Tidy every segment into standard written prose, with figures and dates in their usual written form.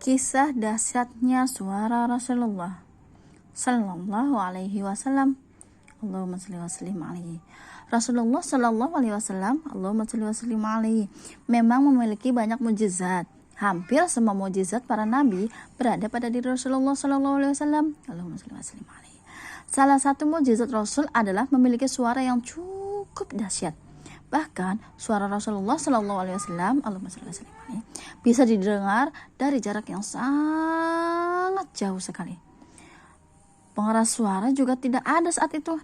Kisah dahsyatnya suara Rasulullah Sallallahu Alaihi Wasallam. Allahumma salli wa sallim alaihi. Rasulullah Sallallahu Alaihi Wasallam, Allahumma salli wa sallim alaihi, memang memiliki banyak mukjizat. Hampir semua mukjizat para nabi berada pada diri Rasulullah Sallallahu Alaihi Wasallam. Allahumma salli wa sallim alaihi. Salah satu mukjizat Rasul adalah memiliki suara yang cukup dahsyat. Bahkan suara Rasulullah Sallallahu Alaihi Wasallam, Allahumma shalli wa sallim alaihi, bisa didengar dari jarak yang sangat jauh sekali. Pengeras suara juga tidak ada saat itu.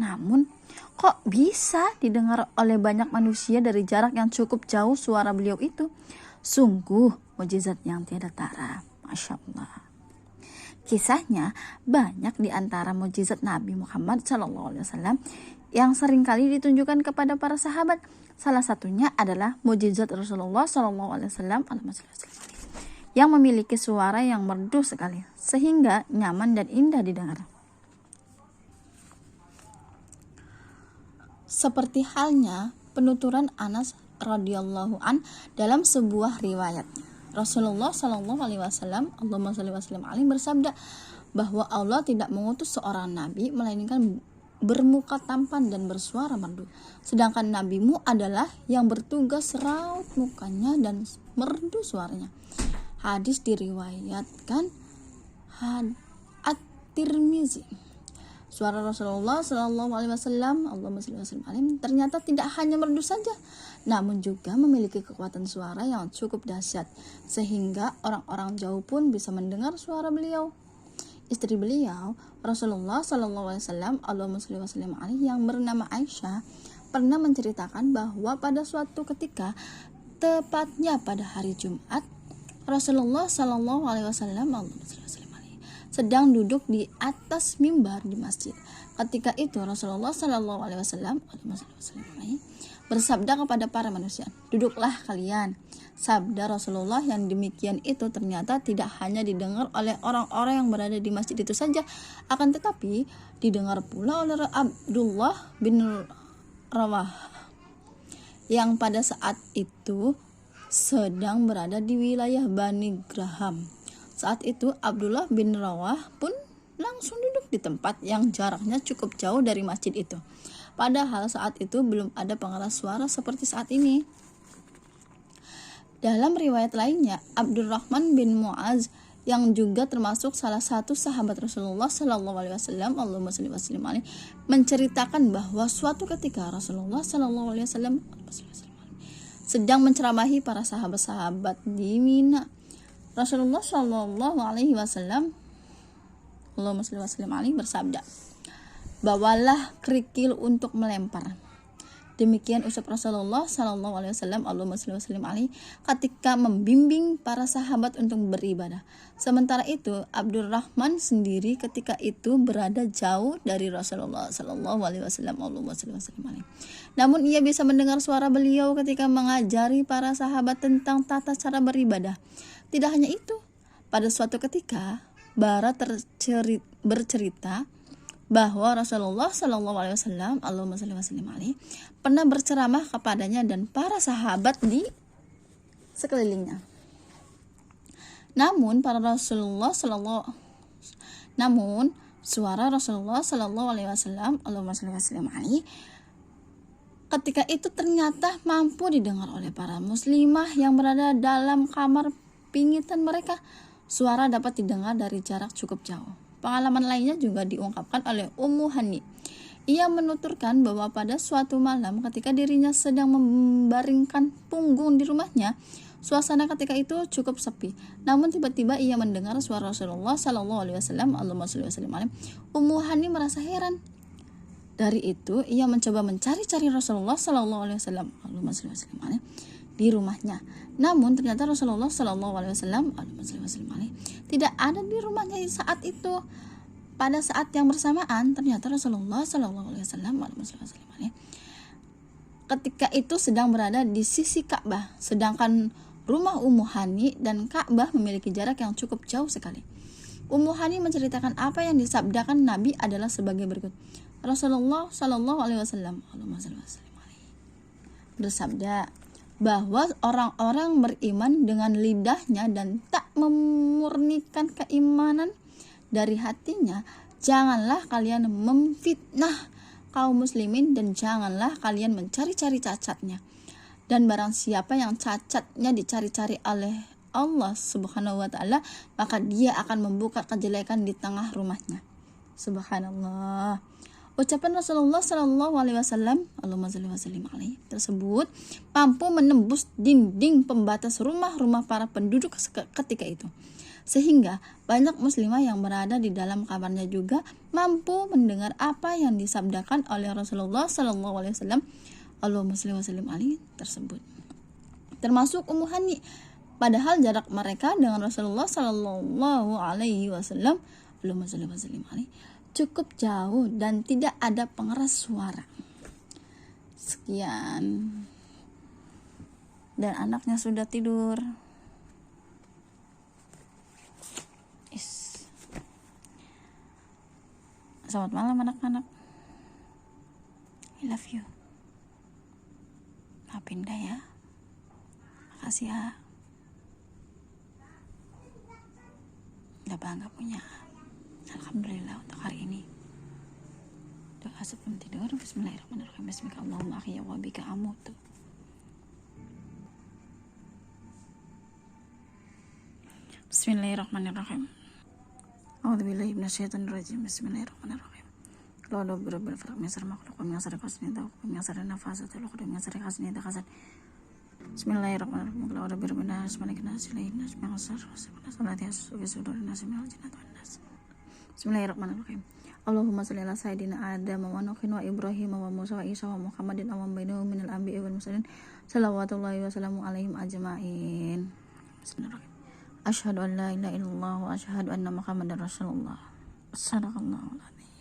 Namun, kok bisa didengar oleh banyak manusia dari jarak yang cukup jauh suara beliau itu? Sungguh mukjizat yang tiada tara. Masya Allah. Kisahnya banyak di antara mukjizat Nabi Muhammad SAW yang seringkali ditunjukkan kepada para sahabat. Salah satunya adalah mukjizat Rasulullah SAW yang memiliki suara yang merdu sekali sehingga nyaman dan indah didengar. Seperti halnya penuturan Anas radhiyallahu an dalam sebuah riwayatnya. Rasulullah Shallallahu Alaihi Wasallam, Allahumma shalli wa sallim alaihi, bersabda bahwa Allah tidak mengutus seorang nabi melainkan bermuka tampan dan bersuara merdu. Sedangkan nabimu adalah yang bertugas raut mukanya dan merdu suaranya. Hadis diriwayatkan At-Tirmizi. Suara Rasulullah Sallallahu Alaihi Wasallam, Allahumma shalli wa sallim alaihi, ternyata tidak hanya merdu saja, namun juga memiliki kekuatan suara yang cukup dahsyat sehingga orang-orang jauh pun bisa mendengar suara beliau. Istri beliau, Rasulullah Sallallahu Alaihi Wasallam, Allahumma shalli wa sallim alaihi, yang bernama Aisyah, pernah menceritakan bahwa pada suatu ketika, tepatnya pada hari Jumat, Rasulullah Sallallahu Alaihi Wasallam, Allahumma shalli wa sallim alaihi, sedang duduk di atas mimbar di masjid. Ketika itu Rasulullah Sallallahu Alaihi Wasallam, Allahumma shalli wa sallim alaihi, bersabda kepada para manusia, "Duduklah kalian." Sabda Rasulullah yang demikian itu ternyata tidak hanya didengar oleh orang-orang yang berada di masjid itu saja, akan tetapi didengar pula oleh Abdullah bin Rawah yang pada saat itu sedang berada di wilayah Bani Graham. Saat itu Abdullah bin Rawah pun langsung duduk di tempat yang jaraknya cukup jauh dari masjid itu. Padahal saat itu belum ada pengeras suara seperti saat ini. Dalam riwayat lainnya, Abdurrahman bin Mu'az yang juga termasuk salah satu sahabat Rasulullah Sallallahu Alaihi Wasallam, Allahumma shalli wa sallim alaihi, menceritakan bahwa suatu ketika Rasulullah Sallallahu Alaihi Wasallam sedang menceramahi para sahabat-sahabat di Mina. Rasulullah Sallallahu Alaihi Wasallam, Allahumma shalli wa sallim alaihi, bersabda, "Bawalah kerikil untuk melempar." Demikian ucap Rasulullah Sallallahu Alaihi Wasallam, Allahumma shalli wa sallim alaihi, ketika membimbing para sahabat untuk beribadah. Sementara itu Abdurrahman sendiri ketika itu berada jauh dari Rasulullah Sallallahu Alaihi Wasallam, Allahumma shalli wa sallim alaihi. Namun ia bisa mendengar suara beliau ketika mengajari para sahabat tentang tata cara beribadah. Tidak hanya itu, pada suatu ketika Bara bercerita bahwa Rasulullah Sallallahu Alaihi Wasallam, Allahumma shalli wa sallim alaihi, pernah berceramah kepadanya dan para sahabat di sekelilingnya. Namun suara Rasulullah Sallallahu Alaihi Wasallam, Allahumma shalli wa sallim alaihi, ketika itu ternyata mampu didengar oleh para muslimah yang berada dalam kamar pingitan mereka. Suara dapat didengar dari jarak cukup jauh. Pengalaman lainnya juga diungkapkan oleh Ummu Hani. Ia menuturkan bahwa pada suatu malam ketika dirinya sedang membaringkan punggung di rumahnya, suasana ketika itu cukup sepi. Namun tiba-tiba ia mendengar suara Rasulullah Sallallahu Alaihi Wasallam, Allahumma shalli wa sallim alaihi. Ummu Hani merasa heran. Dari itu ia mencoba mencari-cari Rasulullah Sallallahu Alaihi Wasallam, Allahumma shalli wa sallim alaihi, di rumahnya. Namun ternyata Rasulullah Sallallahu Alaihi Wasallam, Allahumma shalli wa sallim alaihi, tidak ada di rumahnya saat itu. Pada saat yang bersamaan ternyata Rasulullah Sallallahu Alaihi Wasallam, Allahumma shalli wa sallim alaihi, ketika itu sedang berada di sisi Ka'bah, sedangkan rumah Ummu Hani dan Ka'bah memiliki jarak yang cukup jauh sekali. Ummu Hani menceritakan apa yang disabdakan Nabi adalah sebagai berikut. Rasulullah Sallallahu Alaihi Wasallam, Allahumma shalli wa sallim alaihi, bersabda bahwa orang-orang beriman dengan lidahnya dan tak memurnikan keimanan dari hatinya, janganlah kalian memfitnah kaum muslimin dan janganlah kalian mencari-cari cacatnya. Dan barang siapa yang cacatnya dicari-cari oleh Allah Subhanahu wa taala, maka dia akan membuka kejelekan di tengah rumahnya. Subhanallah. Ucapan Rasulullah Shallallahu Alaihi Wasallam, Allahumma shalli wa sallim alaihi, tersebut mampu menembus dinding pembatas rumah-rumah para penduduk ketika itu, sehingga banyak muslimah yang berada di dalam kamarnya juga mampu mendengar apa yang disabdakan oleh Rasulullah Shallallahu Alaihi Wasallam, Allahumma shalli wa sallim alaihi tersebut, termasuk Ummu Hani. Padahal jarak mereka dengan Rasulullah Shallallahu Alaihi Wasallam, Allahumma shalli wa sallim alaihi, cukup jauh dan tidak ada pengeras suara. Sekian. Dan anaknya sudah tidur. Selamat malam anak-anak. I love you. Maafin dah ya. Makasih ya. Udah bangga punya. Alhamdulillah untuk hari ini. Doa sebelum tidur. Bismillahirrahmanirrahim. Bismillahirrahmanirrahim. Akhiya wa bika amutu. Bismillahirrahmanirrahim. A'udzubillahi minasyaitonir rajim. Bismillahirrahmanirrahim. Qul a'udzu birabbil falaq min syarri ma khalaq wa min syarri ghasiqin idza waqab wa min syarri nafasatil 'uqad wa min syarri hasidin idza hasad. Bismillahirrahmanirrahim. Qul a'udzu birabbin nas malikin nas ilahin nas min syarri hasidin idza hasad. Bismillahirrahmanirrahim. Allahumma shalli ala sayyidina Adam wa Nuhin wa Ibrahim wa Musa wa Isa wa Muhammadin wa man bainahum minal anbiya'i wal mursalin salawatullahi wa salamu alaihim ajma'in. Bismillahirrahmanirrahim. Asyhadu an la ilaha illallah wa asyhadu anna Muhammadar Rasulullah. Shadaqallahul azim.